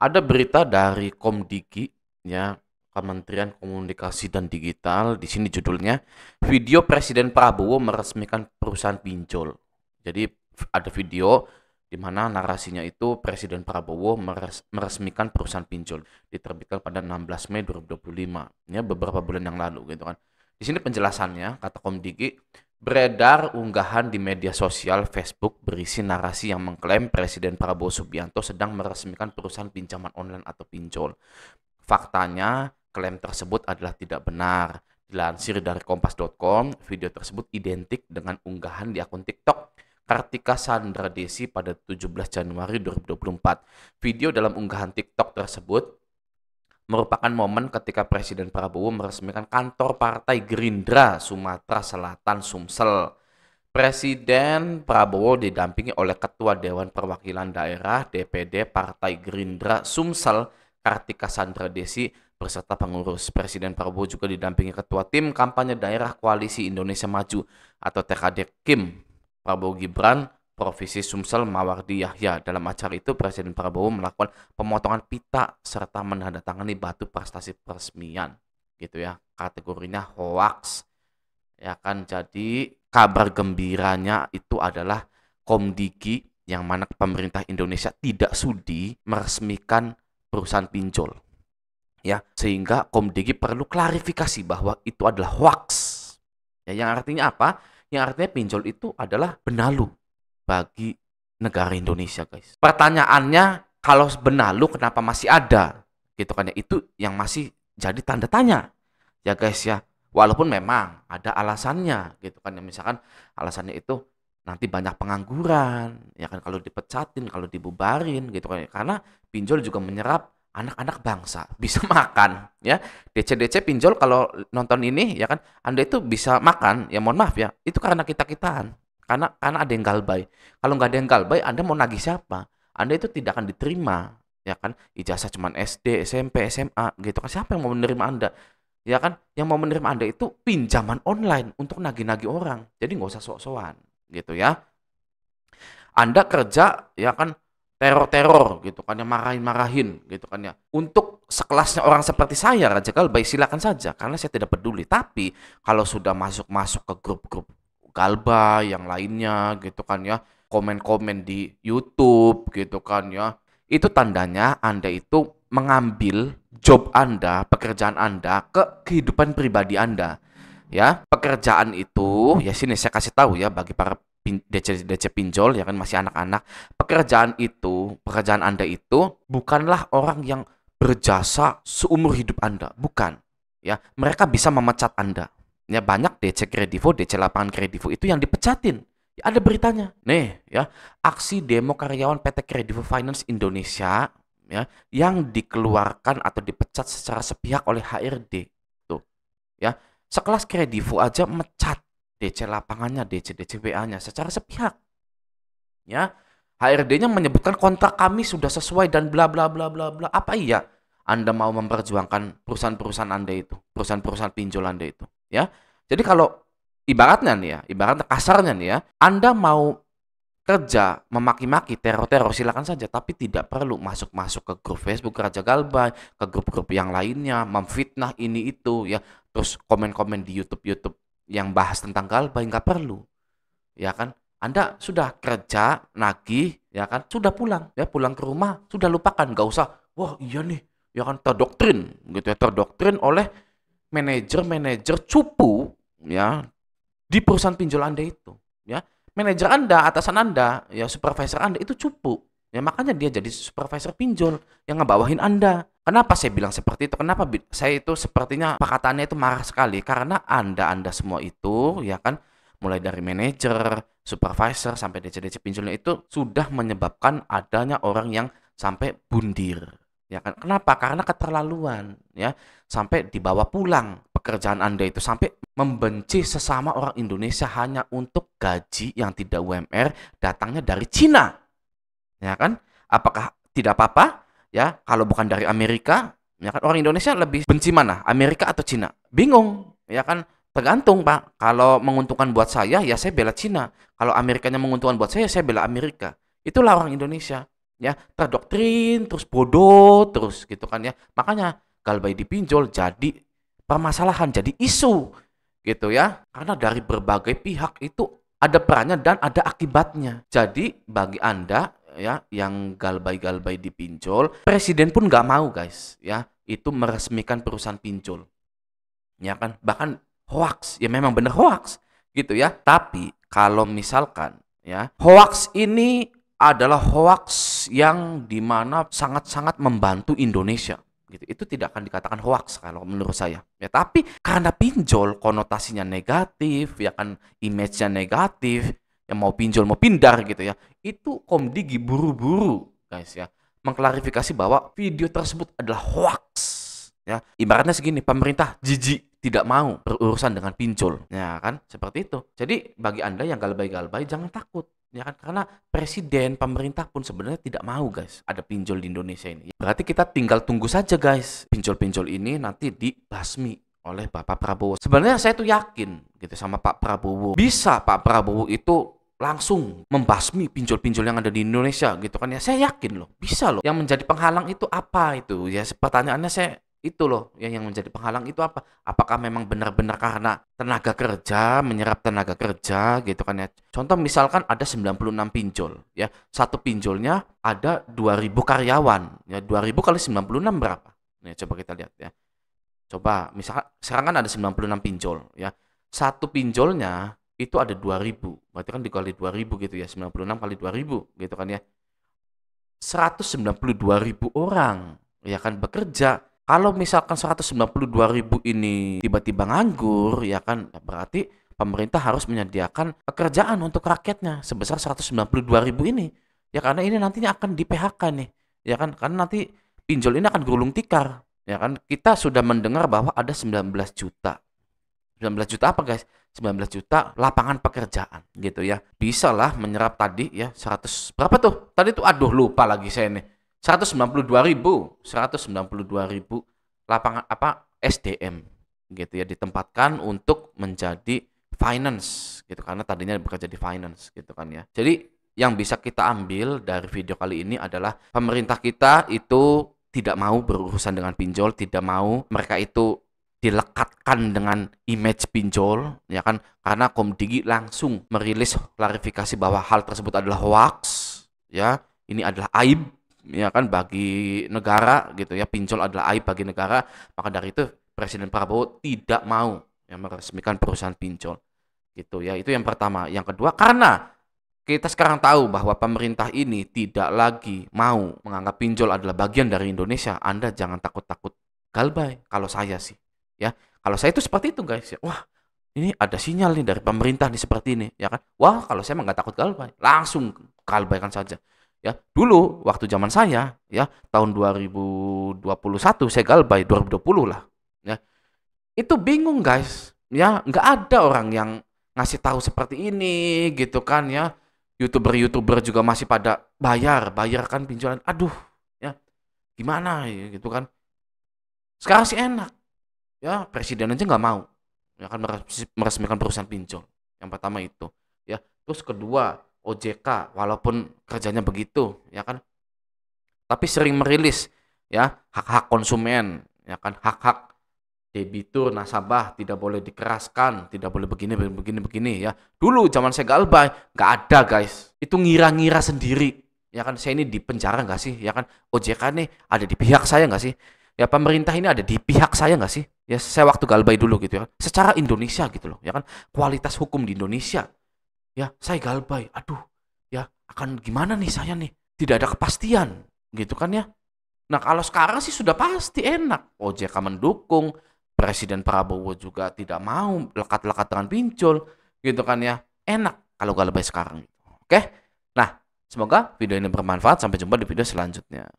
Ada berita dari Komdiki, ya, Kementerian Komunikasi dan Digital. Di sini judulnya, video Presiden Prabowo meresmikan perusahaan pinjol. Jadi ada video di mana narasinya itu Presiden Prabowo meresmikan perusahaan pinjol, diterbitkan pada 16 Mei 2025, ya beberapa bulan yang lalu gitu kan. Di sini penjelasannya, kata Komdiki, beredar unggahan di media sosial Facebook berisi narasi yang mengklaim Presiden Prabowo Subianto sedang meresmikan perusahaan pinjaman online atau pinjol. Faktanya, klaim tersebut adalah tidak benar. Dilansir dari kompas.com, video tersebut identik dengan unggahan di akun TikTok Kartika Sandra Desi pada 17 Januari 2024. Video dalam unggahan TikTok tersebut merupakan momen ketika Presiden Prabowo meresmikan kantor Partai Gerindra Sumatera Selatan Sumsel. Presiden Prabowo didampingi oleh Ketua Dewan Perwakilan Daerah DPD Partai Gerindra Sumsel Kartika Sandra Desi beserta pengurus. Presiden Prabowo juga didampingi Ketua Tim Kampanye Daerah Koalisi Indonesia Maju atau TKD KIM Prabowo Gibran Provinsi Sumsel Mawardi Yahya. Dalam acara itu Presiden Prabowo melakukan pemotongan pita serta menandatangani batu prestasi peresmian gitu ya. Kategorinya hoax. Ya kan, jadi kabar gembiranya itu adalah Komdiki yang mana pemerintah Indonesia tidak sudi meresmikan perusahaan pinjol. Ya, sehingga Komdiki perlu klarifikasi bahwa itu adalah hoax. Ya, yang artinya apa? Yang artinya pinjol itu adalah benalu bagi negara Indonesia, guys. Pertanyaannya, kalau benalu kenapa masih ada? Gitu kan ya. Itu yang masih jadi tanda tanya. Ya, guys ya. Walaupun memang ada alasannya gitu kan ya. Misalkan alasannya itu nanti banyak pengangguran, ya kan, kalau dipecatin, kalau dibubarin gitu kan ya. Karena pinjol juga menyerap anak-anak bangsa, bisa makan ya. DC-DC pinjol kalau nonton ini ya kan, Anda itu bisa makan, ya mohon maaf ya, itu karena kita-kitaan. Karena ada yang galbay. Kalau nggak ada yang galbay, Anda mau nagih siapa? Anda itu tidak akan diterima, ya kan? Ijazah cuman SD, SMP, SMA gitu kan. Siapa yang mau menerima Anda? Ya kan, yang mau menerima Anda itu pinjaman online untuk nagih-nagih orang. Jadi nggak usah sok-sokan gitu ya. Anda kerja ya kan, teror-teror gitu kan ya, marahin-marahin gitu kan ya. Untuk sekelasnya orang seperti saya, Raja Galbay, silakan saja karena saya tidak peduli. Tapi kalau sudah masuk-masuk ke grup-grup Galbay yang lainnya gitu kan ya, komen-komen di YouTube gitu kan ya, itu tandanya Anda itu mengambil job Anda, pekerjaan Anda ke kehidupan pribadi Anda. Ya, pekerjaan itu, ya sini saya kasih tahu ya bagi para DC pinjol ya kan, masih anak-anak. Pekerjaan Anda itu bukanlah orang yang berjasa seumur hidup Anda, bukan. Ya, mereka bisa memecat Anda. Ya, banyak DC Kredivo, DC lapangan Kredivo itu yang dipecatin. Ya, ada beritanya. Nih, ya, aksi demo karyawan PT Kredivo Finance Indonesia ya yang dikeluarkan atau dipecat secara sepihak oleh HRD. Tuh, ya. Sekelas Kredivo aja mecat DC lapangannya, DC WA-nya secara sepihak. Ya, HRD-nya menyebutkan kontrak kami sudah sesuai dan bla bla bla bla bla. Apa iya Anda mau memperjuangkan perusahaan-perusahaan Anda itu, perusahaan-perusahaan pinjol Anda itu, ya? Jadi kalau ibaratnya nih ya, ibaratnya kasarnya nih ya, Anda mau kerja memaki-maki, teror-teror silakan saja, tapi tidak perlu masuk-masuk ke grup Facebook Raja Galbay, ke grup-grup yang lainnya, memfitnah ini itu ya, terus komen-komen di YouTube yang bahas tentang Galbay, nggak perlu, ya kan? Anda sudah kerja, nagih, ya kan? Sudah pulang, ya pulang ke rumah, sudah lupakan, nggak usah. Wah iya nih, ya kan, terdoktrin, gitu ya, terdoktrin oleh manajer-manajer cupu, ya, di perusahaan pinjol Anda itu, ya. Manajer Anda, atasan Anda, ya supervisor Anda itu cupu. Ya makanya dia jadi supervisor pinjol yang ngebawahin Anda. Kenapa saya bilang seperti itu? Kenapa saya itu sepertinya pakatannya itu marah sekali? Karena Anda semua itu ya kan, mulai dari manajer, supervisor sampai DC-DC pinjolnya itu sudah menyebabkan adanya orang yang sampai bundir. Ya kan? Kenapa? Karena keterlaluan ya. Sampai dibawa pulang pekerjaan Anda itu, sampai membenci sesama orang Indonesia hanya untuk gaji yang tidak UMR datangnya dari Cina. Ya kan? Apakah tidak apa-apa? Ya, kalau bukan dari Amerika, ya kan, orang Indonesia lebih benci mana? Amerika atau Cina? Bingung, ya kan? Tergantung, Pak. Kalau menguntungkan buat saya, ya saya bela Cina. Kalau Amerikanya menguntungkan buat saya bela Amerika. Itulah orang Indonesia. ya, terdoktrin, terus bodoh, terus gitu kan ya. Makanya Galbay dipinjol jadi permasalahan, jadi isu gitu ya. Karena dari berbagai pihak itu ada perannya dan ada akibatnya. Jadi bagi Anda ya yang Galbay-Galbay dipinjol, presiden pun nggak mau guys ya, itu meresmikan perusahaan pinjol. Ya kan? Bahkan hoax, ya memang bener hoax gitu ya. Tapi kalau misalkan ya, hoax ini adalah hoax yang dimana sangat-sangat membantu Indonesia gitu. Itu tidak akan dikatakan hoax kalau menurut saya. Ya, tapi karena pinjol konotasinya negatif, ya kan image-nya negatif, yang mau pinjol mau pindar gitu ya. Itu Komdigi buru-buru guys ya mengklarifikasi bahwa video tersebut adalah hoax. Ya, ibaratnya segini, pemerintah jijik tidak mau berurusan dengan pinjol. Ya kan, seperti itu. Jadi bagi Anda yang galbay-galbay jangan takut. Ya kan, karena presiden, pemerintah pun sebenarnya tidak mau guys ada pinjol di Indonesia ini. Berarti kita tinggal tunggu saja guys. Pinjol-pinjol ini nanti dibasmi oleh Bapak Prabowo. Sebenarnya saya tuh yakin gitu sama Pak Prabowo. Bisa Pak Prabowo itu langsung membasmi pinjol-pinjol yang ada di Indonesia gitu kan ya. Saya yakin loh, bisa loh. Yang menjadi penghalang itu apa itu? Ya pertanyaannya saya itu loh yang menjadi penghalang itu apa? Apakah memang benar-benar karena tenaga kerja, menyerap tenaga kerja gitu kan ya. Contoh misalkan ada 96 pinjol ya. Satu pinjolnya ada 2000 karyawan. Ya 2000 kali 96 berapa? Nih coba kita lihat ya. Coba misalkan sekarang kan ada 96 pinjol ya. Satu pinjolnya itu ada 2000. Berarti kan dikali 2000 gitu ya. 96 kali 2000 gitu kan ya. 192.000 orang ya kan bekerja. Kalau misalkan 192.000 ini tiba-tiba nganggur, ya kan, berarti pemerintah harus menyediakan pekerjaan untuk rakyatnya sebesar 192.000 ini. Ya karena ini nantinya akan di PHK nih. Ya kan, karena nanti pinjol ini akan gulung tikar. Ya kan, kita sudah mendengar bahwa ada 19 juta. 19 juta apa guys? 19 juta lapangan pekerjaan gitu ya. Bisa lah menyerap tadi ya 100 berapa tuh? Tadi tuh aduh lupa lagi saya nih. 192.000 lapangan apa SDM gitu ya ditempatkan untuk menjadi finance gitu karena tadinya bekerja di finance gitu kan ya. Jadi yang bisa kita ambil dari video kali ini adalah pemerintah kita itu tidak mau berurusan dengan pinjol, tidak mau mereka itu dilekatkan dengan image pinjol ya kan karena Komdigi langsung merilis klarifikasi bahwa hal tersebut adalah hoax ya, ini adalah aib ya kan bagi negara gitu ya, pinjol adalah aib bagi negara. Maka dari itu Presiden Prabowo tidak mau yang meresmikan perusahaan pinjol gitu ya. Itu yang pertama. Yang kedua, karena kita sekarang tahu bahwa pemerintah ini tidak lagi mau menganggap pinjol adalah bagian dari Indonesia. Anda jangan takut-takut galbay kalau saya sih ya. Kalau saya itu seperti itu guys ya. Wah, ini ada sinyal nih dari pemerintah nih seperti ini ya kan. Wah, kalau saya mah nggak takut galbay, langsung galbaykan saja. Ya, dulu waktu zaman saya ya tahun 2021 saya galbay 2020 lah ya. Itu bingung guys. Ya, nggak ada orang yang ngasih tahu seperti ini gitu kan ya. YouTuber juga masih pada bayar kan pinjaman. Aduh, ya. Gimana ya gitu kan. Sekarang sih enak. Ya, presiden aja nggak mau. Ya kan meresmikan perusahaan pinjol. Yang pertama itu, ya. Terus kedua, OJK walaupun kerjanya begitu ya kan tapi sering merilis ya hak-hak konsumen ya kan, hak-hak debitur nasabah tidak boleh dikeraskan, tidak boleh begini ya. Dulu zaman saya galbay nggak ada guys, itu ngira-ngira sendiri ya kan. Saya ini di penjara nggak sih ya kan, OJK nih ada di pihak saya nggak sih ya, pemerintah ini ada di pihak saya nggak sih ya. Saya waktu galbay dulu gitu ya kan, secara Indonesia gitu loh ya kan, kualitas hukum di Indonesia. Ya, saya galbay. Aduh, ya akan gimana nih saya nih? Tidak ada kepastian, gitu kan ya. Nah, kalau sekarang sih sudah pasti enak. OJK mendukung, Presiden Prabowo juga tidak mau lekat-lekat dengan pinjol, gitu kan ya. Enak kalau galbay sekarang. Oke? Nah, semoga video ini bermanfaat. Sampai jumpa di video selanjutnya.